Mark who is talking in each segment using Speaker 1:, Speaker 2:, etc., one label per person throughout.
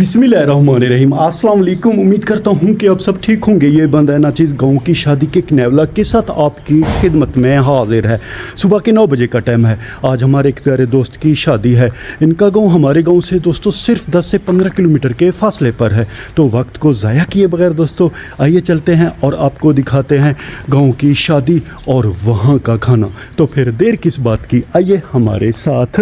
Speaker 1: बिस्मिल्लाहिर्रहमानिर्रहीम। अस्सलाम वालेकुम। उम्मीद करता हूँ कि आप सब ठीक होंगे। ये बंदा नाचीज़ गाँव की शादी के कनेवला के साथ आपकी खिदमत में हाजिर है। सुबह के 9 बजे का टाइम है। आज हमारे एक प्यारे दोस्त की शादी है। इनका गांव हमारे गांव से दोस्तों सिर्फ 10 से 15 किलोमीटर के फासले पर है। तो वक्त को ज़ाया किए बगैर दोस्तों आइए चलते हैं और आपको दिखाते हैं गाँव की शादी और वहाँ का खाना। तो फिर देर किस बात की, आइए हमारे साथ।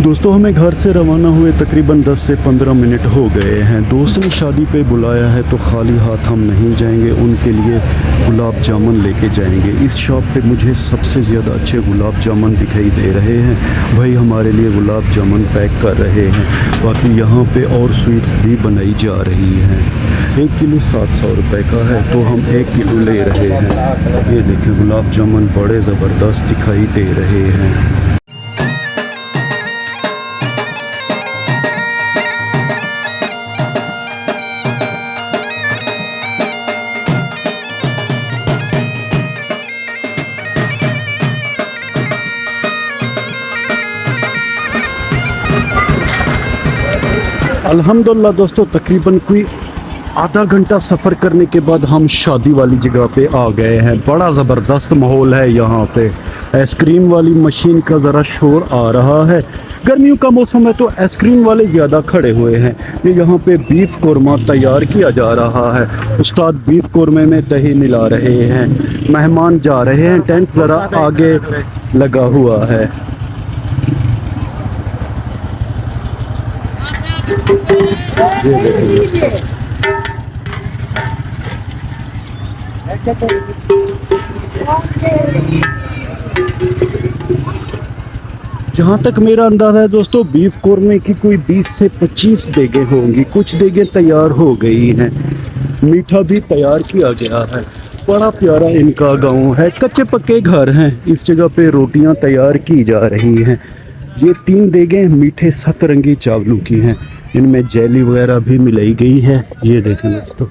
Speaker 1: दोस्तों हमें घर से रवाना हुए तकरीबन 10 से 15 मिनट हो गए हैं। दोस्त ने शादी पे बुलाया है तो खाली हाथ हम नहीं जाएंगे, उनके लिए गुलाब जामुन लेके जाएंगे। इस शॉप पे मुझे सबसे ज़्यादा अच्छे गुलाब जामुन दिखाई दे रहे हैं। भाई हमारे लिए गुलाब जामुन पैक कर रहे हैं। बाकी यहाँ पे और स्वीट्स भी बनाई जा रही हैं। 1 किलो 700 रुपये का है तो हम 1 किलो ले रहे हैं। ये देखें गुलाब जामुन बड़े ज़बरदस्त दिखाई दे रहे हैं। अल्हम्दुलिल्लाह दोस्तों तकरीबन कोई आधा घंटा सफ़र करने के बाद हम शादी वाली जगह पे आ गए हैं। बड़ा ज़बरदस्त माहौल है यहाँ पे। आइसक्रीम वाली मशीन का ज़रा शोर आ रहा है। गर्मियों का मौसम है तो आइसक्रीम वाले ज़्यादा खड़े हुए हैं। ये यहाँ पे बीफ कोरमा तैयार किया जा रहा है। उस्ताद बीफ कोरमे में दही मिला रहे हैं। मेहमान जा रहे हैं। टेंट ज़रा आगे लगा हुआ है। ये देखिए जहाँ तक मेरा अंदाज़ा है दोस्तों बीफ कोरमे की कोई 20 से 25 देगे होंगी। कुछ देगे तैयार हो गई हैं। मीठा भी तैयार किया गया है। बड़ा प्यारा इनका गांव है। कच्चे पक्के घर हैं। इस जगह पे रोटियां तैयार की जा रही हैं। ये 3 देगे मीठे सतरंगी चावलों की हैं। इनमें जेली वगैरह भी मिलाई गई है। ये देखें दोस्तों।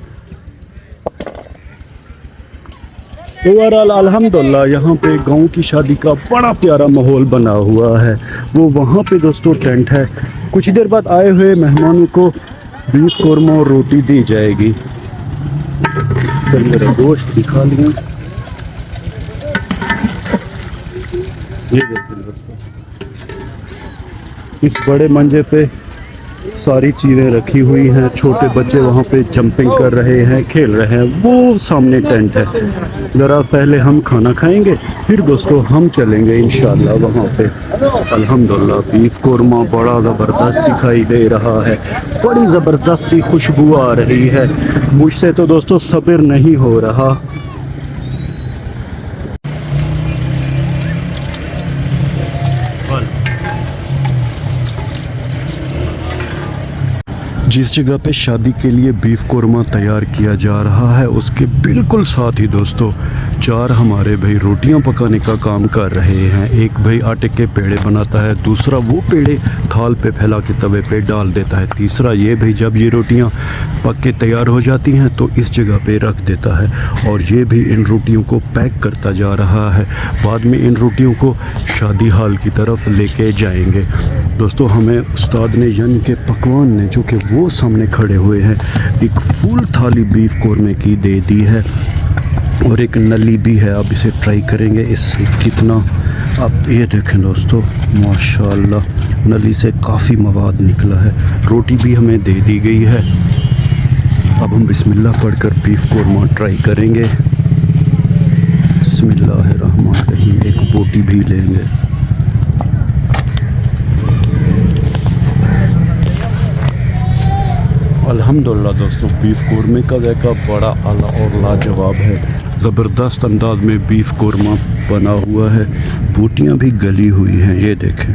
Speaker 1: ओवरऑल अल्हम्दुलिल्लाह यहाँ पे गांव की शादी का बड़ा प्यारा माहौल बना हुआ है। वो वहाँ पे दोस्तों टेंट है। कुछ देर बाद आए हुए मेहमानों को बीफ कोरमा और रोटी दी जाएगी। तो मेरा गोश्त दिखा लिया। ये देखें दोस्तों इस बड़े मंजे पे सारी चीज़ें रखी हुई हैं। छोटे बच्चे वहाँ पे जंपिंग कर रहे हैं, खेल रहे हैं। वो सामने टेंट है। ज़रा पहले हम खाना खाएंगे फिर दोस्तों हम चलेंगे इंशाल्लाह वहाँ पे। अल्हम्दुलिल्लाह बीफ कोरमा बड़ा ज़बरदस्त दिखाई दे रहा है। बड़ी ज़बरदस्त सी खुशबू आ रही है। मुझसे तो दोस्तों सब्र नहीं हो रहा। जिस जगह पे शादी के लिए बीफ कोरमा तैयार किया जा रहा है उसके बिल्कुल साथ ही दोस्तों 4 हमारे भाई रोटियां पकाने का काम कर रहे हैं। एक भाई आटे के पेड़े बनाता है, दूसरा वो पेड़े थाल पे फैला के तवे पे डाल देता है, तीसरा ये भाई जब ये रोटियां पक के तैयार हो जाती हैं तो इस जगह पे रख देता है और ये भी इन रोटियों को पैक करता जा रहा है। बाद में इन रोटियों को शादी हाल की तरफ लेके जाएंगे। दोस्तों हमें उस्ताद ने यानी कि पकवान ने जो कि वो सामने खड़े हुए हैं एक फुल थाली बीफ कोरमे की दे दी है और एक नली भी है। अब इसे ट्राई करेंगे इससे कितना। अब ये देखें दोस्तों माशाल्लाह नली से काफ़ी मवाद निकला है। रोटी भी हमें दे दी गई है। अब हम बिस्मिल्लाह पढ़कर बीफ कोरमा ट्राई करेंगे। बिस्मिल्लाहिर्रहमानिर्रहीम। एक बोटी भी लेंगे। अल्हम्दुलिल्लाह दोस्तों बीफ कोरमे का जायका बड़ा आला और लाजवाब है। ज़बरदस्त अंदाज में बीफ कोरमा बना हुआ है। बोटियां भी गली हुई हैं। ये देखें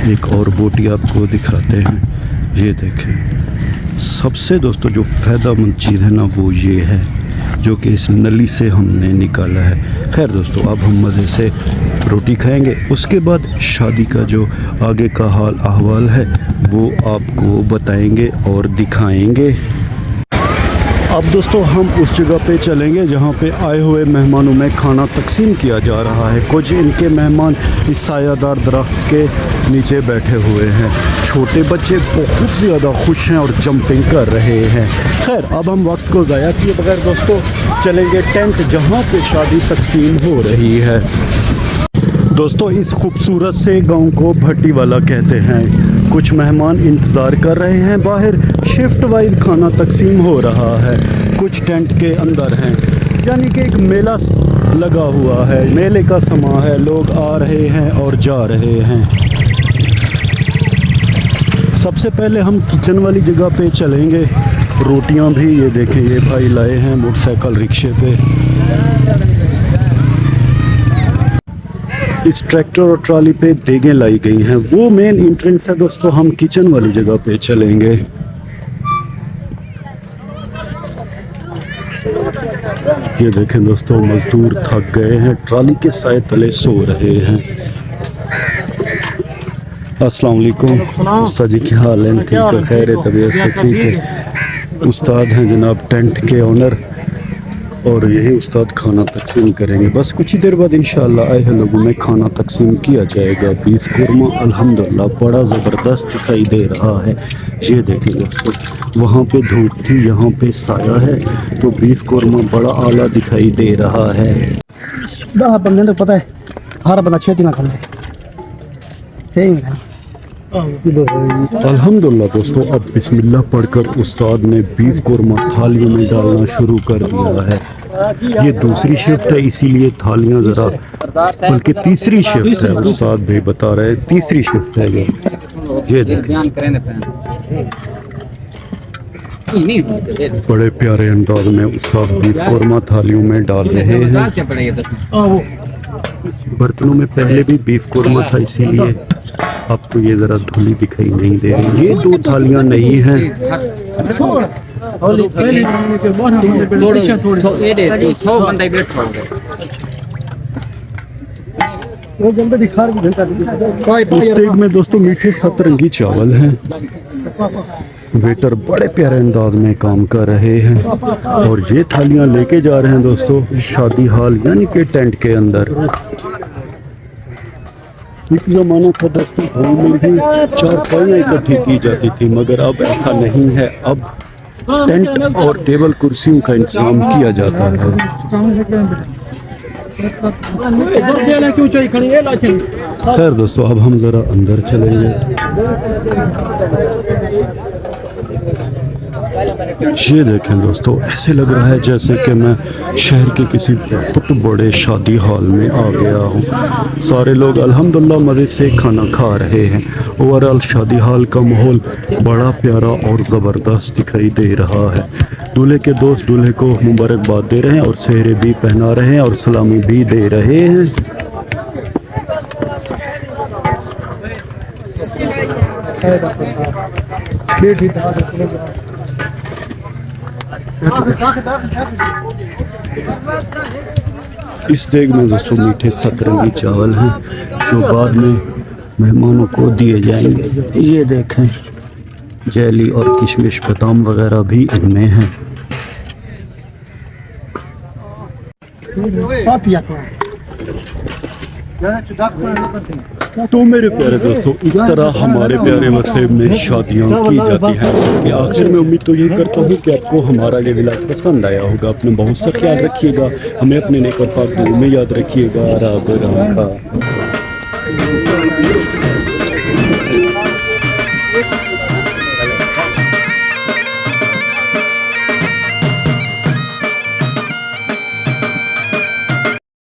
Speaker 1: एक और बोटी आपको दिखाते हैं। ये देखें, सबसे दोस्तों जो फ़ायदेमंद चीज़ है ना वो ये है जो कि इस नली से हमने निकाला है। खैर दोस्तों, अब हम मज़े से रोटी खाएंगे, उसके बाद शादी का जो आगे का हाल अहवाल है वो आपको बताएंगे और दिखाएंगे। अब दोस्तों हम उस जगह पे चलेंगे जहाँ पे आए हुए मेहमानों में खाना तकसीम किया जा रहा है। कुछ इनके मेहमान इस सायादार दरख्त के नीचे बैठे हुए हैं। छोटे बच्चे बहुत ज़्यादा खुश हैं और जंपिंग कर रहे हैं। खैर, अब हम वक्त को ज़ाया किए बगैर दोस्तों चलेंगे टेंट जहाँ पे शादी तकसीम हो रही है। दोस्तों, इस खूबसूरत से गांव को भट्टी वाला कहते हैं। कुछ मेहमान इंतज़ार कर रहे हैं बाहर, शिफ्ट वाइज खाना तकसीम हो रहा है। कुछ टेंट के अंदर हैं, यानी कि एक मेला लगा हुआ है, मेले का समा है, लोग आ रहे हैं और जा रहे हैं। सबसे पहले हम किचन वाली जगह पे चलेंगे। रोटियां भी ये देखें, ये भाई लाए हैं मोटरसाइकिल रिक्शे पे। इस ट्रैक्टर और ट्रॉली पे देगें लाई गई हैं। वो मेन एंट्रेंस है दोस्तों। हम किचन वाली जगह पे चलेंगे। ये देखें दोस्तों, मजदूर थक गए हैं, ट्रॉली के साए तले सो रहे हैं। अस्सलाम वालेकुम उस्ताद जी, क्या हाल है? ठीक है, खैर है, तबीयत से ठीक है। उस्ताद हैं जनाब टेंट के ओनर, और यही उस्ताद खाना तकसीम करेंगे। बस कुछ ही देर बाद इंशाअल्लाह आए हैं लोगों में खाना तकसीम किया जाएगा। बीफ कुरमा अल्हम्दुलिल्लाह बड़ा ज़बरदस्त दिखाई दे रहा है। ये देखें दोस्तों, वहाँ पे धूप थी, यहाँ पे साया है, तो बीफ कुरमा बड़ा आला दिखाई दे रहा है।
Speaker 2: बंदे तो पता है हर बंदा छेती ना खाने
Speaker 1: अल्हम्दुलिल्लाह दोस्तों, अब बिस्मिल्लाह पढ़कर उस्ताद ने बीफ कुरमा थालियों में डालना शुरू कर दिया है। ये दूसरी शिफ्ट है, इसीलिए थालियां ज़रा, बल्कि तीसरी शिफ्ट है, उस्ताद भी बता रहे हैं तीसरी शिफ्ट है ये देखिए, बड़े प्यारे अंदाज में उस्ताद बीफ कुरमा थालियों में डाल रहे हैं। बर्तनों में पहले भी बीफ कुरमा था, इसीलिए आपको ये ज़रा धुली दिखाई नहीं दे रही। ये दो थालियां नहीं हैं। उस स्टेज में दोस्तों मीठे सतरंगी चावल हैं। वेटर बड़े प्यारे अंदाज में काम कर रहे हैं और ये थालियां लेके जा रहे हैं दोस्तों शादी हाल यानी कि टेंट के अंदर। एक ज़माना था दोस्तों, गाँव में भी चारपाइयाँ इकट्ठी की जाती थी, मगर अब ऐसा नहीं है। अब टेंट और टेबल कुर्सियों का इंतजाम किया जाता है। खैर दोस्तों, अब हम ज़रा अंदर चलेंगे। ये देखें दोस्तों, ऐसे लग रहा है जैसे कि मैं शहर के किसी बहुत बड़े शादी हॉल में आ गया हूँ। सारे लोग अल्हम्दुलिल्लाह मज़े से खाना खा रहे हैं। ओवरऑल शादी हॉल का माहौल बड़ा प्यारा और ज़बरदस्त दिखाई दे रहा है। दूल्हे के दोस्त दूल्हे को मुबारकबाद दे रहे हैं और सेहरे भी पहना रहे हैं और सलामी भी दे रहे हैं। इस देग में दोस्तों मीठे सतरंगी चावल हैं जो बाद में मेहमानों को दिए जाएंगे। ये देखें, जेली और किशमिश बादाम वगैरह भी इनमें हैं। तो मेरे प्यारे दोस्तों, इस तरह हमारे प्यारे मसहब में शादियाँ की जाती हैं। कि आखिर में उम्मीद तो यही करता हूँ कि आपको हमारा ये व्लॉग पसंद आया होगा। अपने बहुत सा ख्याल रखिएगा, हमें अपने नेक और पाक दुआ में याद रखिएगा। रब रखा।